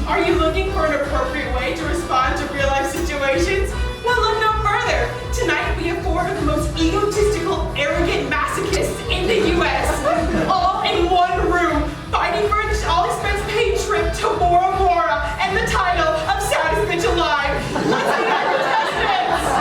Are you looking for an appropriate way to respond to real-life situations? Well, look no further. Tonight we have four of the most egotistical, arrogant masochists in the U.S. all in one room, fighting for an all-expense-paid trip to Bora Bora and the title of Saddest Bitch Alive. Let's see our contestants!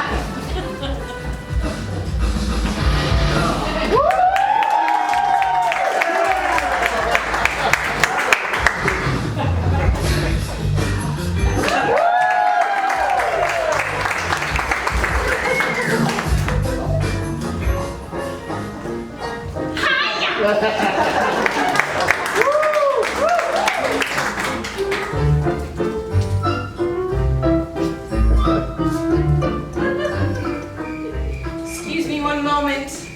Excuse me one moment.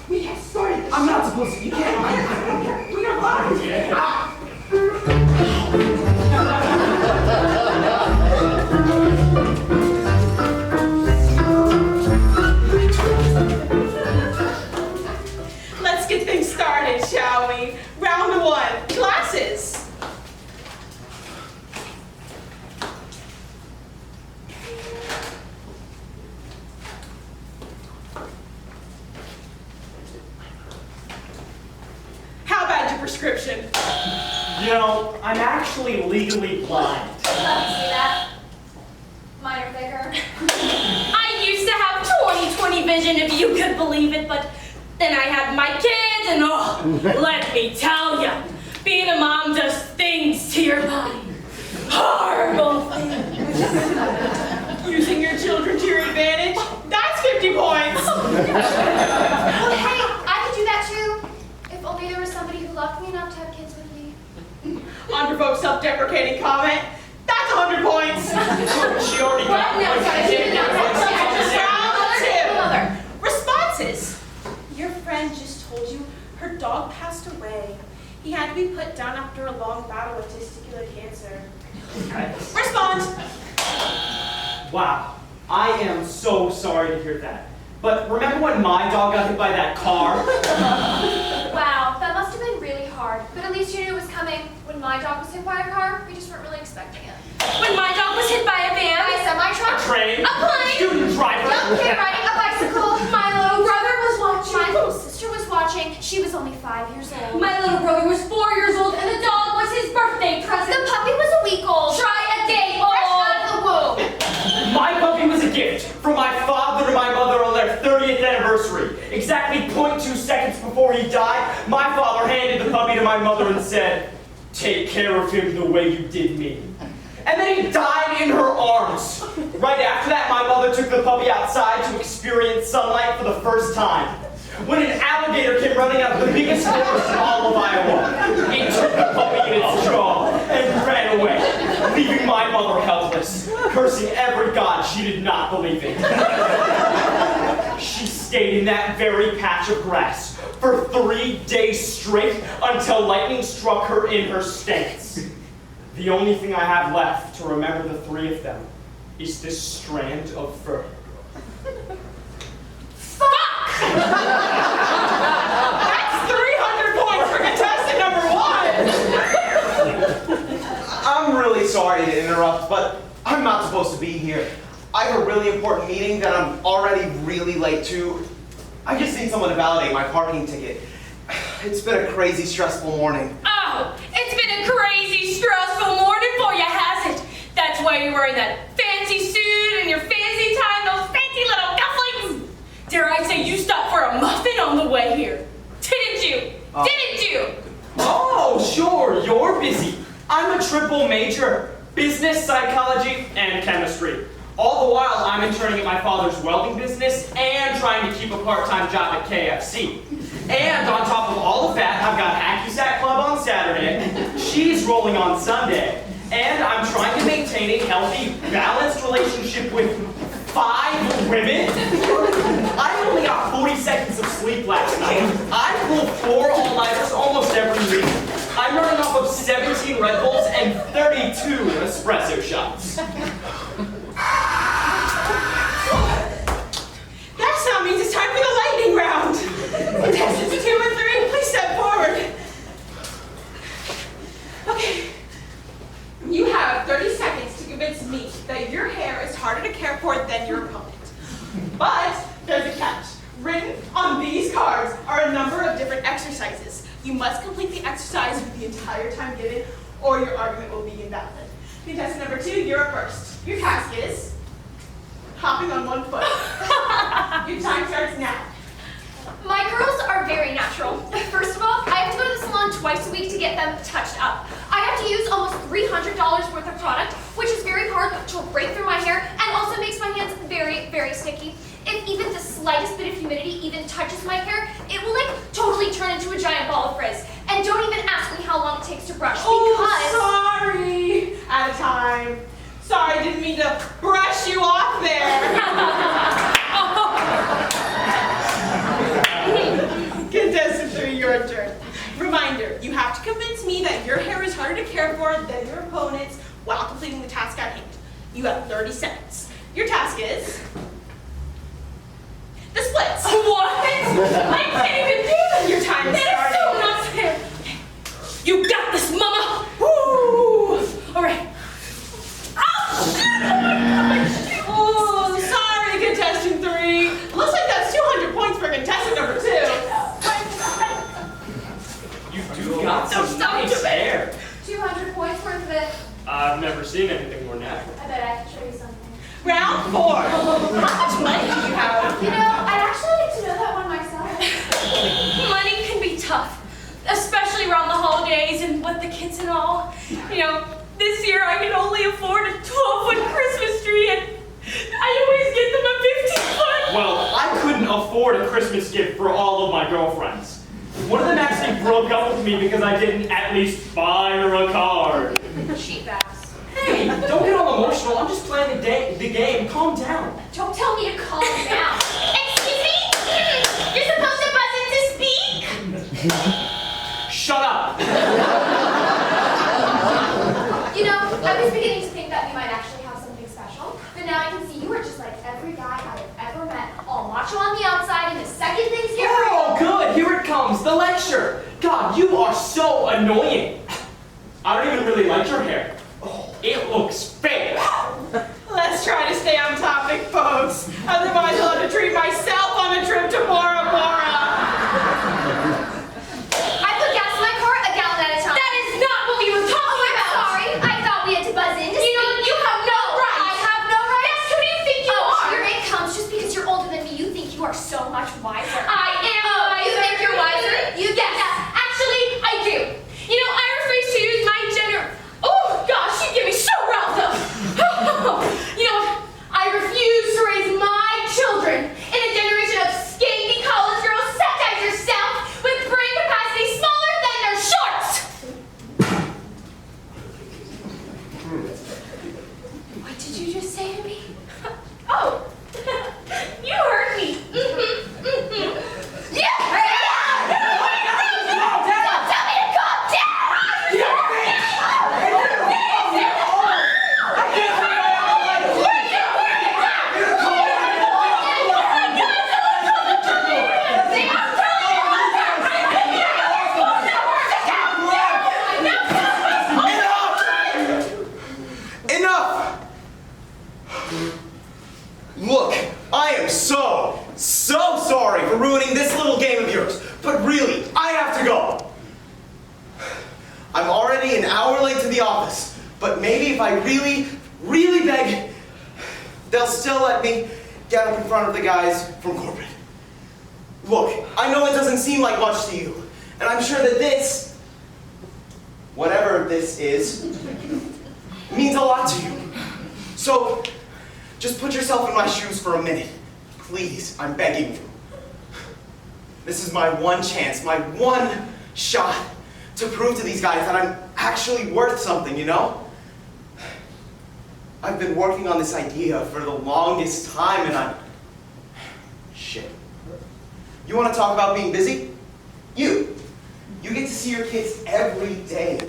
We have started. I'm not supposed to. You can't. We are live. Let's get things started, shall we? Round one, classes. How about your prescription? You know, I'm actually legally blind. Love to see that. Mine are thicker. I used to have 20/20 vision, if you could believe it, but then I had my kids, and let me tell you, being a mom does things to your body. Horrible things. Using your children to your advantage? That's 50 points. Well, hey, I could do that too. If only there was somebody who loved me enough to have kids with me. Unprovoked self-deprecating comment? That's 100 points. She already got What? No, one. sorry, she did not. Round Mother. two. Responses. Your friend just told you her dog passed away. He had to be put down after a long battle with testicular cancer. Respond. Wow. I am so sorry to hear that. But remember when my dog got hit by that car? Wow, that must have been really hard. But at least you knew it was coming. When my dog was hit by a car, we just weren't really expecting it. When my dog was hit by a By van, a semi-truck? Train. a plane, Student driver. Young kid riding a bicycle. My little brother was watching. My watching. little sister was watching. She was only 5 years old. My little brother was 4 years old, and the dog was his birthday The present. puppy was a week old. Try a date. Fresh out of the womb. My puppy was a gift from my father to my mother on their 30th anniversary. Exactly 0.2 seconds before he died, my father handed the puppy to my mother and said, "Take care of him the way you did me." And then he died in her arms. Right after that, my mother took the puppy outside to experience sunlight for the first time. When an alligator came running out of the biggest forest in all of Iowa, it took the puppy in its jaw and ran away, leaving my mother helpless, cursing every god she did not believe in. She stayed in that very patch of grass for 3 days straight until lightning struck her in her stance. The only thing I have left to remember the three of them is this strand of fur. That's 300 points for contestant number one. I'm really sorry to interrupt, but I'm not supposed to be here. I have a really important meeting that I'm already really late to. I just need someone to validate my parking ticket. It's been a crazy, stressful morning. Oh, it's been a crazy, stressful morning for you, has it? That's why you're wearing that fancy suit and your fancy tie and those fancy little cufflinks. Dare I say you stopped for a muffin on the way here? Didn't you? Didn't you? Oh, sure, you're busy. I'm a triple major, business, psychology, and chemistry. All the while, I'm interning at my father's welding business and trying to keep a part-time job at KFC. And on top of all of that, I've got Hacky Sack Club on Saturday, cheese rolling on Sunday, and I'm trying to maintain a healthy, balanced relationship with 5 women. I only got 40 seconds of sleep last night. I pulled 4 all-nighters almost every week. I'm running off of 17 Red Bulls and 32 espresso shots. That sound means it's time for the lightning round. Contestants 2 and 3, please step forward. these cards are a number of different exercises. You must complete the exercise with the entire time given, or your argument will be invalid. Contestant number 2, you're up first. Your task is hopping on one foot. Your time starts now. My curls are very natural. First of all, I have to go to the salon twice a week to get them touched up. I have to use almost $300 worth of product, which is very hard to break through my hair and also makes my hands very, very sticky. If even the slightest bit of humidity even touches my hair, it will like totally turn into a giant ball of frizz. And don't even ask me how long it takes to brush because... sorry. Out of time. Sorry, I didn't mean to brush you off there. Contestant 3, your turn. Reminder, you have to convince me that your hair is harder to care for than your opponent's while completing the task at hand. You have 30 seconds. Your task is the splits. What? I can't even do that. Your time is That starting. is so not fair. You got this, mama. Woo! All right. Oh, sorry, contestant 3. Looks like that's 200 points for contestant number 2. You do got some nice hair. 200 points worth of it. I've never seen anything more natural. I bet I can show you something. Round 4. How much money do you have? You know, I'd actually like to know that one myself. Money can be tough, especially around the holidays and with the kids and all. You know, this year I can only afford a 12-foot Christmas tree, and I always get them a 15-foot. Well, I couldn't afford a Christmas gift for all of my girlfriends. One of them actually broke up with me because I didn't at least buy her a card. Cheap ass. Hey, don't get all emotional. I'm just playing the game. Calm down. Don't tell me to calm down. Excuse me? You're supposed to buzz in to speak? Shut up. You know, I was beginning to think that we might actually have something special, but now I can see you are just like every guy I have ever met, all macho on the outside, and the second things get Oh, good. Here it comes. The lecture. God, you are so annoying. I don't even really like your hair. Oh, it looks fake. Let's try to stay on topic, folks. Otherwise, I'll have to treat myself on a trip to Bora Bora. I put gas in my car a gallon at a time. That is not what we were talking I'm about. sorry. I thought we had to buzz in to You know, speak. you have no right. I have no right. Yes, who do you think you Oh, are? here it comes. Just because you're older than me, you think you are so much wiser. I am wiser. You think you're wiser? You Yes, actually, I do. You know, I refuse to use my gender. Oh, gosh, you get me so riled up. You know, I refuse to raise my children in a generation of skanky college girls such as yourself with brain capacity smaller than their shorts. What did you just say to me? Oh, you heard me. Yeah. Don't tell me to calm down. Enough! Look, I am so sorry for ruining this little game of yours, but really, I have to go. I'm already an hour late to the office, but maybe if I really beg, they'll still let me get up in front of the guys from corporate. Look, I know it doesn't seem like much to you, and I'm sure that this, whatever this is, means a lot to you. So, just put yourself in my shoes for a minute. Please, I'm begging you. This is my one chance, my one shot to prove to these guys that I'm actually worth something, you know? I've been working on this idea for the longest time and I'm... Shit. You want to talk about being busy? You get to see your kids every day.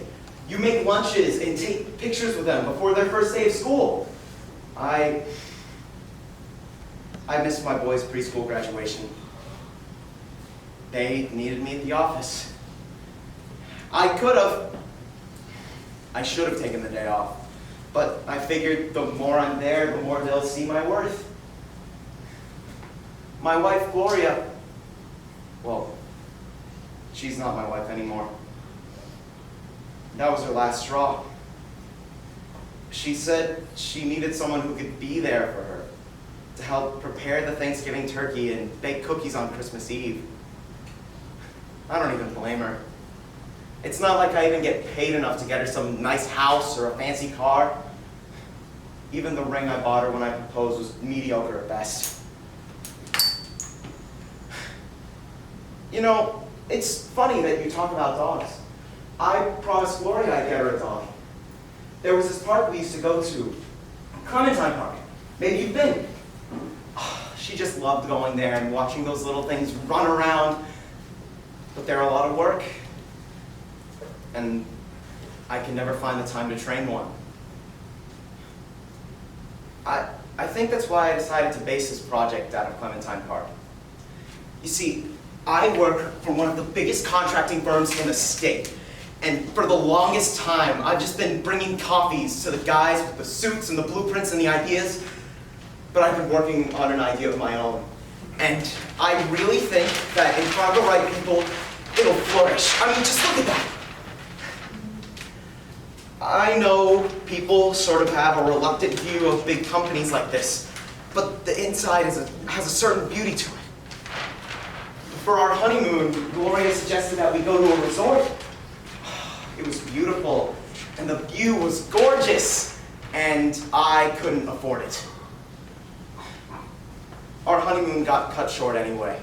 You make lunches and take pictures with them before their first day of school. I missed my boys' preschool graduation. They needed me at the office. I should have taken the day off, but I figured the more I'm there, the more they'll see my worth. My wife, Gloria, she's not my wife anymore. That was her last straw. She said she needed someone who could be there for her, to help prepare the Thanksgiving turkey and bake cookies on Christmas Eve. I don't even blame her. It's not like I even get paid enough to get her some nice house or a fancy car. Even the ring I bought her when I proposed was mediocre at best. You know, it's funny that you talk about dogs. I promised Gloria I'd get her a dog. There was this park we used to go to, Clementine Park. Maybe you've been. She just loved going there and watching those little things run around. But they're a lot of work. And I can never find the time to train one. I think that's why I decided to base this project out of Clementine Park. You see, I work for one of the biggest contracting firms in the state. And for the longest time, I've just been bringing coffees to the guys with the suits and the blueprints and the ideas. But I've been working on an idea of my own. And I really think that in front of the right people, it'll flourish. I mean, just look at that. I know people sort of have a reluctant view of big companies like this, but the inside has a certain beauty to it. For our honeymoon, Gloria suggested that we go to a resort. It was beautiful, and the view was gorgeous, and I couldn't afford it. Our honeymoon got cut short anyway.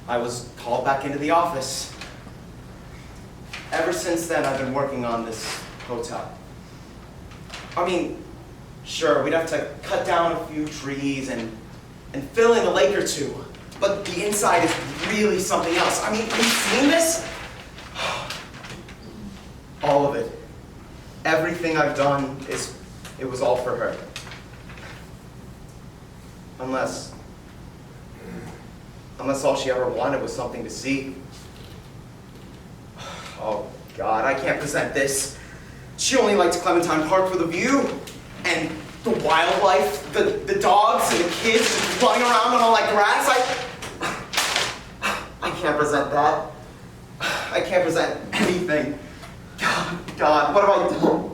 I was called back into the office. Ever since then, I've been working on this hotel. I mean, sure, we'd have to cut down a few trees and fill in a lake or two, but the inside is really something else. I mean, have you seen this? All of it. Everything I've done it was all for her. Unless all she ever wanted was something to see. Oh God, I can't present this. She only liked Clementine Park for the view, and the wildlife, the dogs and the kids just flying around on all that grass. I can't present that. I can't present anything. God, what have I done?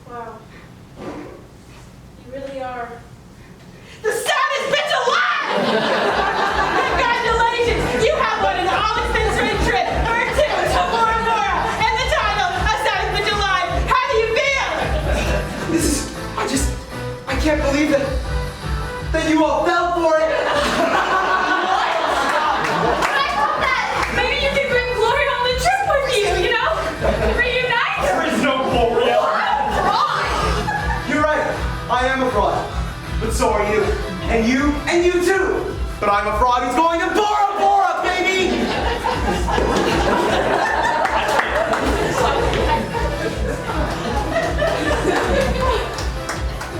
Wow. You really are the saddest bitch alive! Congratulations! You have won an all-expense trip for two to Bora Bora and the title of saddest bitch alive. How do you feel? I can't believe that you all fell for it. Maybe you could bring Gloria on the trip with you, you know? Reunite? There is no Gloria. You're right, I am a fraud. But so are you. And you too. But I'm a fraud who's going to Bora Bora, baby!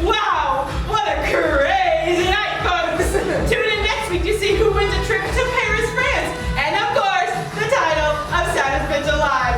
Wow, what a crazy night, folks! Tune in next week to see who wins a trip to Paris, France, and of course, the title of Saddest Bitch Alive.